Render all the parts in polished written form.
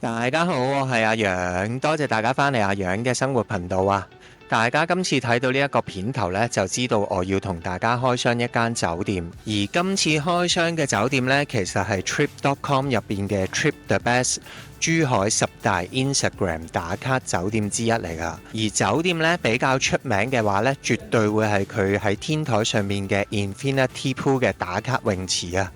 大家好，我係阿楊，多謝大家返嚟阿楊嘅生活頻道啊！大家今次睇到呢一個片頭呢，就知道我要同大家開箱一間酒店。而今次開箱嘅酒店呢，其實係 Trip.com 入邊嘅 Trip the Best 珠海10大 Instagram 打卡酒店之一嚟㗎。而酒店呢，比較出名嘅話呢，絕對會係佢喺天台上面嘅 Infinity Pool 嘅打卡泳池啊！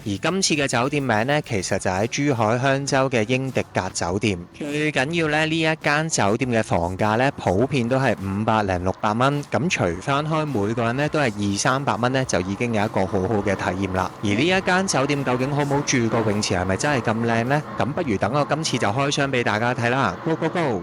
而今次嘅酒店名呢，其實就喺珠海香洲嘅英迪格酒店。最緊要呢，呢一間酒店嘅房價呢，普遍都係500零600蚊。咁除翻開每個人呢都係200-300蚊呢，就已經有一個好好嘅體驗啦。而呢一間酒店究竟好唔好住？個泳池係咪真係咁靚呢？咁不如等我今次就開箱俾大家睇啦！Go go go！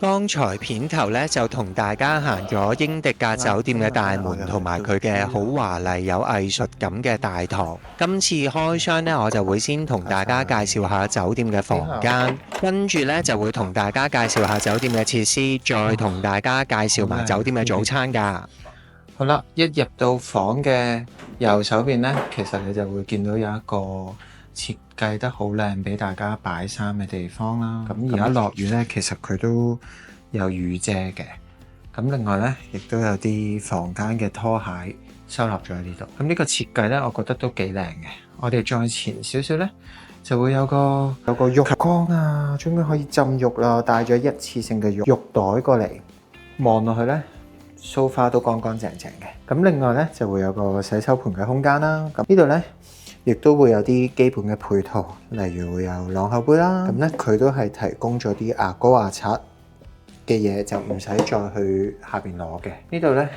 剛才片頭咧就同大家行咗英迪格酒店嘅大門，同埋佢嘅好華麗有藝術感嘅大堂。今次開箱呢，我就會先同大家介紹下酒店嘅房間，跟住呢就會同大家介紹下酒店嘅設施，再同大家介紹埋酒店嘅早餐㗎。好啦，一入到房嘅右手邊呢，其實你就會見到有一個設計得好靚俾大家擺衫嘅地方啦。咁而家落雨呢，其實佢都有雨遮嘅。咁另外呢，亦都有啲房間嘅拖鞋收納咗喺呢度。咁呢個設計呢，我覺得都幾靚嘅。我哋再前少少呢，就會有個浴缸啊，終於可以浸浴啦。帶咗一次性嘅浴袋過嚟，望落去呢，梳化都乾乾淨淨嘅。咁另外呢，就會有個洗手盆嘅空間啦。咁呢度呢，亦都會有啲基本嘅配套，例如會有朗口杯啦。咁咧佢都係提供咗啲牙膏牙刷嘅嘢，就唔使再去下邊攞嘅。呢度咧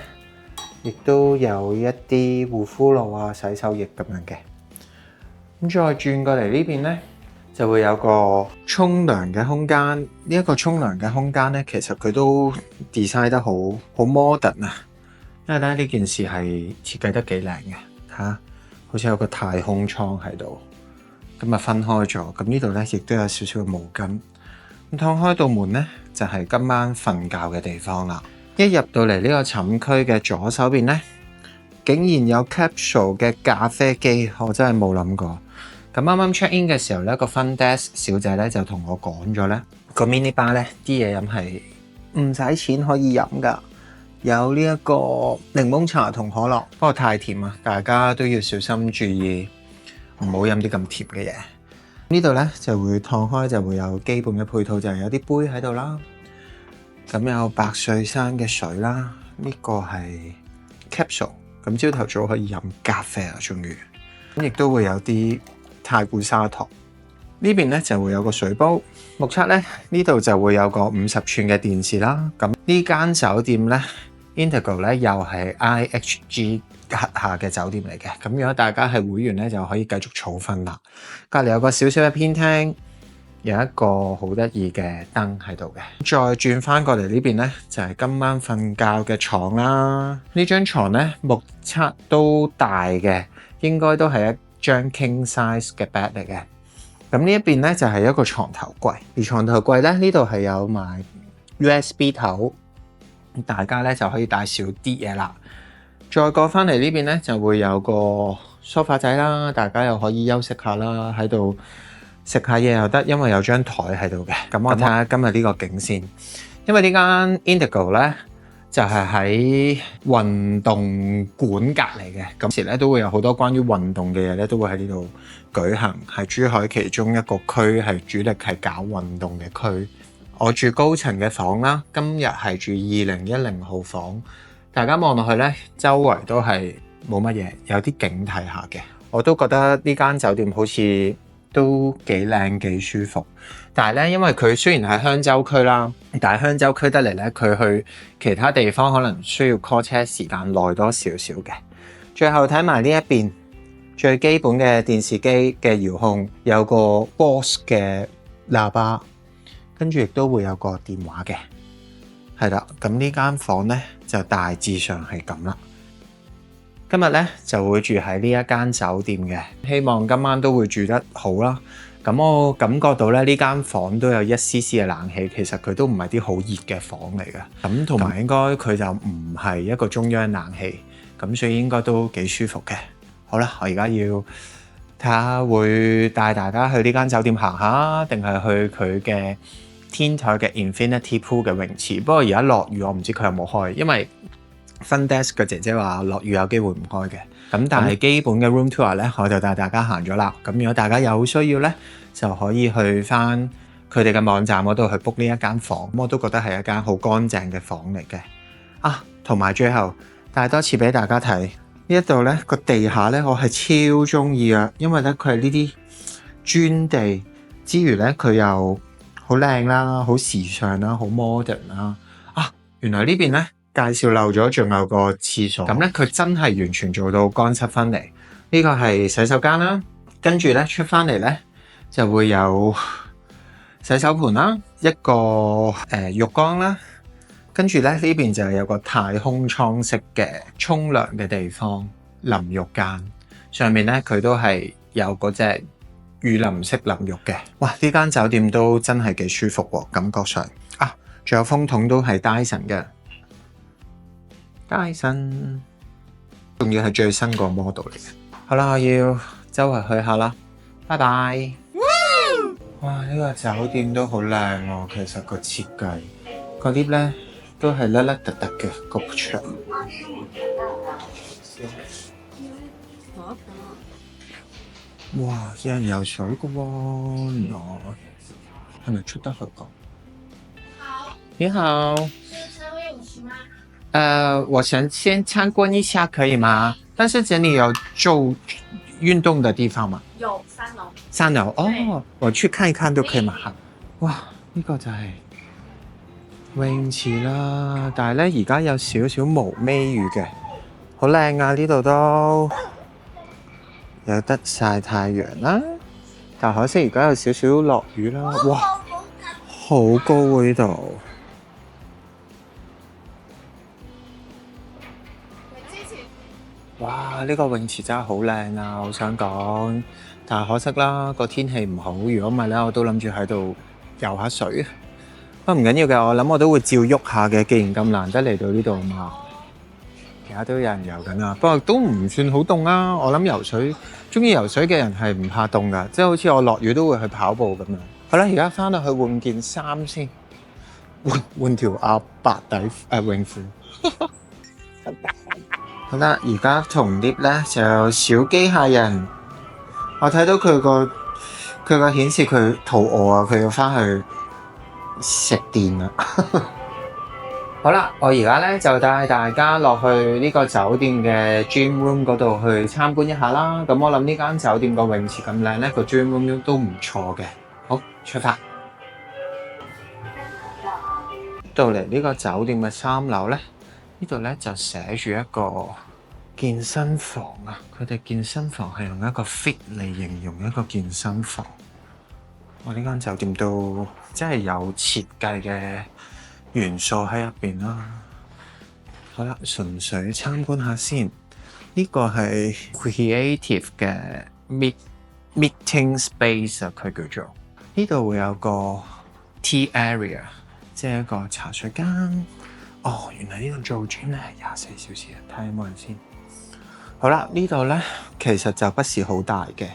亦都有一啲護膚露啊、洗手液咁樣嘅。咁再轉過嚟呢邊咧，就會有個沖涼嘅空間。呢一個沖涼嘅空間咧，其實佢都 design 得好 modern 啊，因為咧呢件事係設計得幾靚嘅嚇。好似有個太空艙喺度，咁啊分開咗。咁呢度咧亦都有少少嘅毛巾。咁趟開道門咧，就係今晚瞓覺嘅地方啦。一入到嚟呢個寢區嘅左手邊咧，竟然有 capsule 嘅咖啡機，我真係冇諗過。咁啱啱 check in 嘅時候咧，個 front desk 小姐咧就同我講咗咧，個 mini bar 咧啲嘢飲係唔使錢可以飲㗎。有呢一個檸檬茶同可樂，不過太甜啊，大家都要小心注意，唔好飲啲咁甜嘅嘢。呢度呢就會燙開，就會有基本嘅配套，就係有啲杯喺度啦。咁有百歲山嘅水啦，呢個係 capsule， 咁朝頭早可以飲咖啡啊，終於。咁亦都會有啲太古砂糖。呢邊呢就會有個水煲，目測呢，呢度就會有個50寸嘅電視啦。咁呢間酒店呢。Indigo 咧又係 IHG 轄下嘅酒店嚟嘅，咁如果大家係會員咧，就可以繼續儲分啦。隔離有個小小嘅偏廳，有一個好得意嘅燈喺度嘅。再轉翻過嚟呢邊咧，就係今晚瞓覺嘅床啦。呢張床咧目測都大嘅，應該都係一張 king size 嘅 bed 嚟嘅。咁呢一邊咧就係一個床頭櫃，而床頭櫃咧呢度係有埋 USB 頭。大家咧就可以帶少啲嘢啦。再過翻嚟呢邊咧，就會有個梳化仔啦，大家又可以休息下啦，喺度食下嘢又得，因為有張台喺度嘅。咁我睇下今日呢個景先，因為呢間 Indigo 咧就係喺運動館隔離嘅，咁時咧都會有好多關於運動嘅嘢咧，都會喺呢度舉行，係珠海其中一個區，係主力係搞運動嘅區。我住高層嘅房啦，今日係住2010號房。大家望落去呢，周圍都係冇乜嘢，有啲景睇下嘅。我都覺得呢間酒店好似都幾靚幾舒服。但係呢，因為佢雖然係香洲區啦，但係香洲區得嚟呢，佢去其他地方可能需要 call 車時間耐多少少嘅。最後睇埋呢一邊，最基本嘅電視機嘅遙控，有個 Bose 嘅喇叭。跟住亦都會有個電話嘅，係啦。咁呢間房呢，就大致上係咁啦。今日咧就會住喺呢一間酒店嘅，希望今晚都會住得好啦。咁我感覺到咧呢間房都有一絲絲嘅冷氣，其實佢都唔係啲好熱嘅房嚟嘅。咁同埋應該佢就唔係一個中央冷氣，咁所以應該都幾舒服嘅。好啦，我而家要睇下會帶大家去呢間酒店行下，定係去佢嘅天台嘅 Infinity Pool 嘅泳池。不過而家落雨，我唔知佢有冇開，因為front desk 嘅姐姐話落雨有機會唔開嘅。咁但係基本嘅 room tour 咧，我就帶大家行咗啦。咁如果大家有需要咧，就可以去翻佢哋嘅網站嗰度去 book 呢一間房。我都覺得係一間好乾淨嘅房嚟嘅。同埋最後帶多次俾大家睇呢一度咧個地下咧，我係超中意啊！因為咧佢係呢啲磚地之餘咧，佢又好靚啦，好時尚啦，好 modern 啦。原來呢邊咧介紹漏咗，仲有個廁所。咁咧佢真係完全做到乾濕分離。呢個係洗手間啦，跟住咧出翻嚟咧就會有洗手盆啦，一個浴缸啦，跟住咧呢邊就有個太空艙式嘅沖涼嘅地方，淋浴間上面咧佢都係有嗰隻雨淋式淋浴嘅。哇！呢間酒店都真係幾舒服喎，感覺上仲有風筒都係 Dyson 嘅。Dyson 仲要係最新個 model 嚟嘅。好啦，我要周圍去下啦，拜拜。哇！呢個酒店都好靚喎，其實個設計個 lift 咧都係甩甩突突嘅個牆。哇！有人游水嘅喎，原來係咪出得去㗎？你好。我想先參觀一下，可以嗎？但是這裡有做運動的地方嗎？有3樓。3樓哦，我去看一看都可以嘛。哇，呢個就係泳池啦，但係咧而家有少少毛尾雨嘅，好靚啊！呢度都有得曬太陽啦，但可惜而家有少少落雨啦。哇，好高喎呢度。哇！呢個泳池真係好靚啊，好想講，但係可惜啦，個天氣唔好。如果唔係咧，我都諗住喺度游下水。不過唔緊要嘅，我諗我都會照喐下嘅。既然咁難得嚟到呢度嘛，而家都有人游緊啊。不過都唔算好凍啊。我諗游水，中意游水嘅人係唔怕凍㗎，即係好似我落雨都會去跑步咁樣。好啦，而家翻到去換件衫先，換條阿白底泳褲。好啦，而家同 lift 咧就有小機械人，我睇到佢個顯示佢肚餓啊，佢要翻去食電啦。好啦，我而家咧就帶大家落去呢個酒店嘅 gym room 嗰度去參觀一下啦。咁我諗呢間酒店個泳池咁靚咧，個 gym room 都唔錯嘅。好，出發。到嚟呢個酒店嘅3樓咧。呢度咧就寫住一個健身房啊！佢哋健身房係用一個 fit 嚟形容一個健身房。我呢間酒店都真係有設計嘅元素喺入邊啦。好啦，純粹參觀下先。呢個係 creative 嘅 meeting space 啊，佢叫做。呢度會有個 tea area， 即係一個茶水間。哦，原來呢度做 gym 咧係24小時啊！睇下有冇人先。好啦，呢度咧其實就不是好大嘅，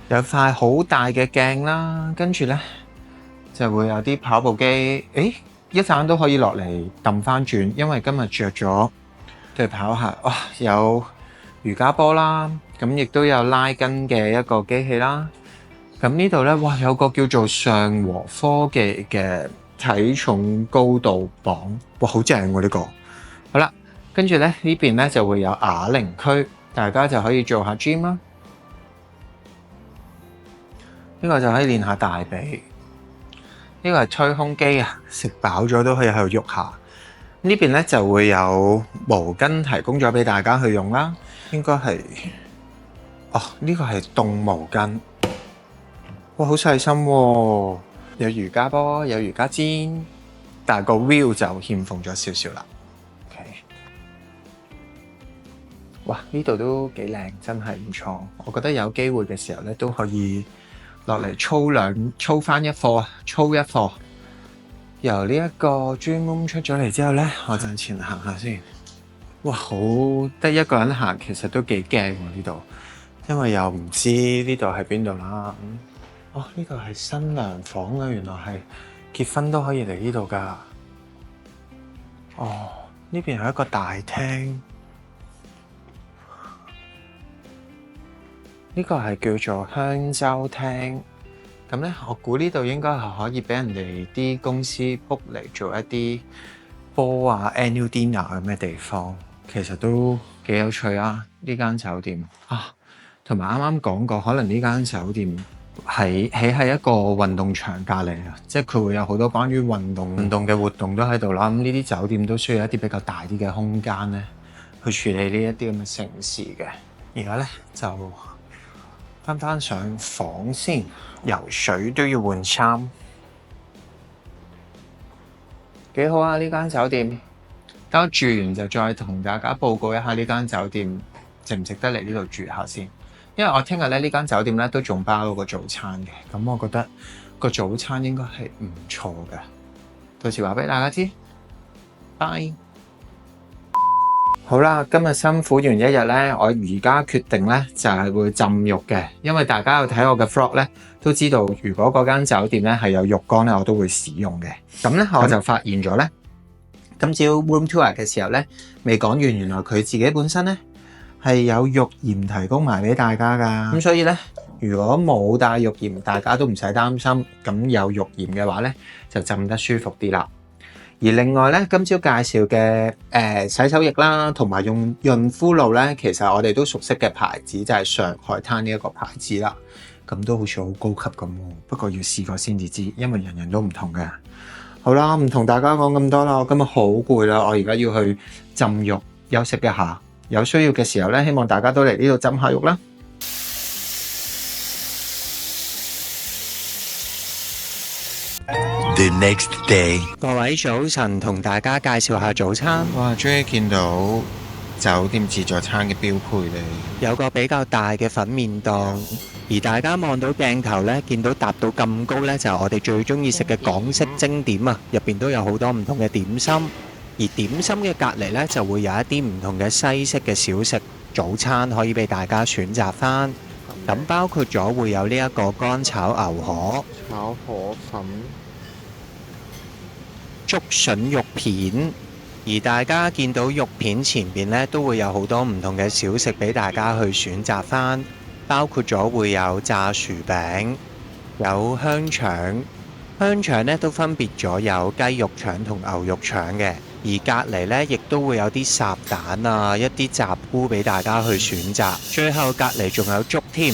有塊好大嘅鏡啦，跟住咧就會有啲跑步機。一陣都可以落嚟揼翻轉，因為今日着咗對跑鞋。哇，有瑜伽波啦，咁亦都有拉筋嘅一個機器啦。咁呢度咧，哇，有個叫做上和科技嘅體重高度磅，哇，好正喎呢個。好啦，跟住咧呢邊咧就會有啞鈴區，大家就可以做下 gym 啦。呢個就可以練下大髀。呢個係吹風機啊，食飽咗都可以喺度喐下。呢邊咧就會有毛巾提供咗俾大家去用啦。應該係，呢個係凍毛巾。哇，好細心喎！有瑜伽波，有瑜伽氈，但係個 view 就欠奉咗少少啦。OK，哇！呢度都幾靚，真係唔錯。我覺得有機會嘅時候咧，都可以落嚟操翻一課，操一課。由呢一個 Dream Room 出咗嚟之後咧，我向前行下先。哇！好得一個人行，其實都幾驚喎呢度，因為又唔知呢度係邊度啦。哦，呢度係新娘房啊！原來係結婚都可以嚟呢度㗎。哦，呢邊係一個大廳。呢個係叫做香洲廳，咁咧我估呢度應該係可以俾人哋啲公司 book 嚟做一啲波啊 annual dinner 咁嘅地方，其實都幾有趣啊！呢間酒店啊，同埋啱啱講過，可能呢間酒店起喺一個運動場隔離啊，即係佢會有好多關於運動嘅活動都喺度啦。咁呢啲酒店都需要一啲比較大啲嘅空間咧，去處理呢一啲咁嘅盛事嘅。而家咧就翻上房先，游水都要換衫，幾好啊！呢間酒店，等我住完就再同大家報告一下呢間酒店值唔值得嚟呢度住下先。因為我聽日咧呢間酒店咧都仲包個早餐嘅，咁我覺得個早餐應該係唔錯嘅。到時話俾大家知，拜。好啦，今日辛苦完一日咧，我而家決定咧就係會浸浴嘅，因為大家有睇我嘅 vlog 咧，都知道如果嗰間酒店咧係有浴缸咧，我都會使用嘅。咁咧我就發現咗咧，今朝 room tour 嘅時候咧，未講完，原來佢自己本身咧係有浴鹽提供埋俾大家噶。咁所以咧，如果冇帶浴鹽，大家都唔使擔心。咁有浴鹽嘅話咧，就浸得舒服啲啦。而另外咧，今朝介紹嘅洗手液啦，同埋用潤膚露咧，其實我哋都熟悉嘅牌子就係上海灘呢一個牌子啦。咁都好似好高級咁喎，不過要試過先至知，因為人人都唔同嘅。好啦，唔同大家講咁多啦，我今日好攰啦，我而家要去浸浴休息一下。有需要嘅時候咧，希望大家都嚟呢度浸下浴啦。The next day， 各位早晨，同大家介紹下早餐。哇，終於見到酒店自助餐嘅標配咧，有個比較大嘅粉麵檔，而大家望到鏡頭咧，見到搭到咁高咧，就係我哋最中意食嘅港式蒸點啊！入邊都有好多唔同嘅點心，而點心嘅隔離咧就會有一啲唔同嘅西式嘅小食早餐可以俾大家選擇翻。咁包括咗會有呢一個乾炒牛河、炒河粉、竹筍肉片，而大家見到肉片前邊咧都會有好多唔同嘅小食俾大家去選擇翻，包括咗會有炸薯餅、有香腸，香腸咧都分別咗有雞肉腸同牛肉腸嘅，而隔離咧亦都會有啲烚蛋啊、一啲雜菇俾大家去選擇，最後隔離仲有粥添。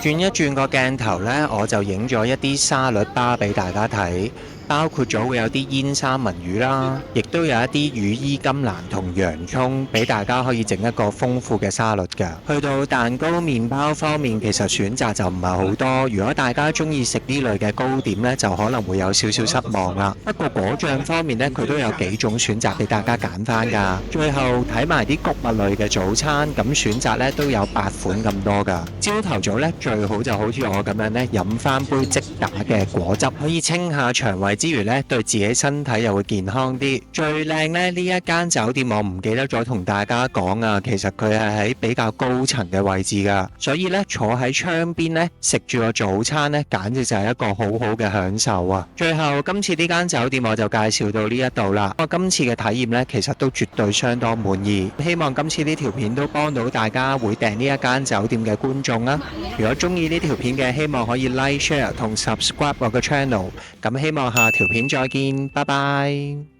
轉一轉個鏡頭咧，我就影咗一啲沙律巴俾大家睇。包括咗會有啲煙三文魚啦，亦都有一啲羽衣甘藍同洋葱，俾大家可以整一個豐富嘅沙律㗎。去到蛋糕、麵包方面，其實選擇就唔係好多。如果大家中意食呢類嘅糕點呢，就可能會有少少失望啦。不過果醬方面呢，佢都有幾種選擇俾大家揀翻㗎。最後睇埋啲穀物類嘅早餐，咁選擇呢都有8款咁多㗎。朝頭早呢，最好就好似我咁樣呢，飲翻杯即打嘅果汁，可以清下腸胃之餘咧，對自己身體又會健康啲。最靚咧，呢一間酒店我唔記得咗同大家講啊，其實佢係喺比較高層嘅位置噶，所以咧坐喺窗邊咧食住個早餐咧，簡直就係一個好好嘅享受啊！最後今次呢間酒店我就介紹到呢一度啦。我今次嘅體驗咧，其實都絕對相當滿意。希望今次呢條片都幫到大家會訂呢一間酒店嘅觀眾啊！如果中意呢條片嘅，希望可以 like、share 同 subscribe 我個 channel。咁希望下條片再見，拜拜。